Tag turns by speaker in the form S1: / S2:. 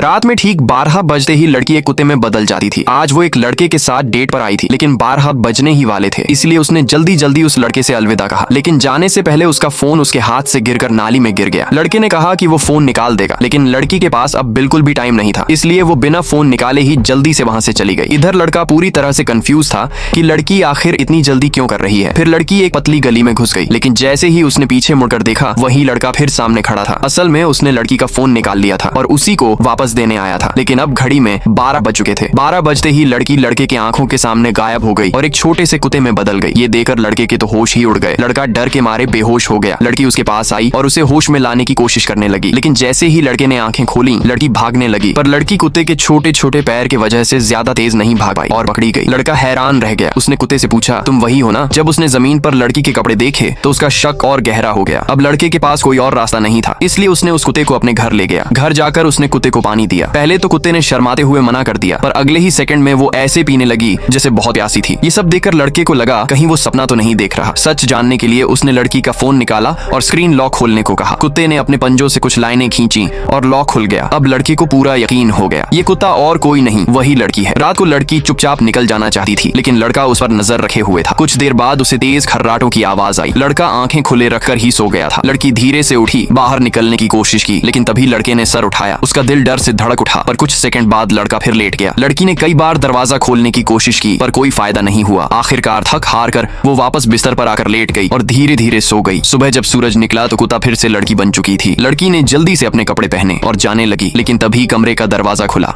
S1: रात में ठीक 12 बजते ही लड़की एक कुत्ते में बदल जाती थी। आज वो एक लड़के के साथ डेट पर आई थी, लेकिन 12 बजने ही वाले थे, इसलिए उसने जल्दी जल्दी उस लड़के से अलविदा कहा। लेकिन जाने से पहले उसका फोन उसके हाथ से गिरकर नाली में गिर गया। लड़के ने कहा कि वो फोन निकाल देगा, लेकिन लड़की के पास अब बिल्कुल भी टाइम नहीं था, इसलिए वो बिना फोन निकाले ही जल्दी से वहां से चली गई। इधर लड़का पूरी तरह से कंफ्यूज था कि लड़की आखिर इतनी जल्दी क्यों कर रही है। फिर लड़की एक पतली गली में घुस गई, लेकिन जैसे ही उसने पीछे मुड़कर देखा, वही लड़का फिर सामने खड़ा था। असल में उसने लड़की का फोन निकाल लिया था और उसी को वापस देने आया था। लेकिन अब घड़ी में 12 बज चुके थे। 12 बजते ही लड़की लड़के के आंखों के सामने गायब हो गई और एक छोटे से कुत्ते में बदल गई। ये देखकर लड़के के तो होश ही उड़ गए। लड़का डर के मारे बेहोश हो गया। लड़की उसके पास आई और उसे होश में लाने की कोशिश करने लगी, लेकिन जैसे ही लड़के ने आंखें खोली, लड़की भागने लगी। पर लड़की कुत्ते के छोटे छोटे पैर की वजह से ज्यादा तेज नहीं भाग पाई और पकड़ी गई। लड़का हैरान रह गया। उसने कुत्ते से पूछा, तुम वही हो ना? जब उसने जमीन पर लड़की के कपड़े देखे तो उसका शक और गहरा हो गया। अब लड़के के पास कोई और रास्ता नहीं था, इसलिए उसने उस कुत्ते को अपने घर ले गया। घर जाकर उसने कुत्ते को पानी दिया। पहले तो कुत्ते ने शर्माते हुए मना कर दिया, पर अगले ही सेकंड में वो ऐसे पीने लगी जैसे बहुत प्यासी थी। ये सब देखकर लड़के को लगा कहीं वो सपना तो नहीं देख रहा। सच जानने के लिए उसने लड़की का फोन निकाला और स्क्रीन लॉक खोलने को कहा। कुत्ते ने अपने पंजों से कुछ लाइनें खींची और लॉक खुल गया। अब लड़के को पूरा यकीन हो गया, ये कुत्ता और कोई नहीं, वही लड़की है। रात को लड़की चुपचाप निकल जाना चाहती थी, लेकिन लड़का उस पर नजर रखे हुए था। कुछ देर बाद उसे तेज खर्राटों की आवाज आई। लड़का आंखें खुले रखकर ही सो गया था। लड़की धीरे से उठी, बाहर निकलने की कोशिश की, लेकिन तभी लड़के ने सर उठाया। उसका दिल डर से धड़क उठा, पर कुछ सेकंड बाद लड़का फिर लेट गया। लड़की ने कई बार दरवाजा खोलने की कोशिश की, पर कोई फायदा नहीं हुआ। आखिरकार थक हार कर वो वापस बिस्तर पर आकर लेट गई और धीरे धीरे सो गई। सुबह जब सूरज निकला तो कुत्ता फिर से लड़की बन चुकी थी। लड़की ने जल्दी से अपने कपड़े पहने और जाने लगी, लेकिन तभी कमरे का दरवाजा खुला।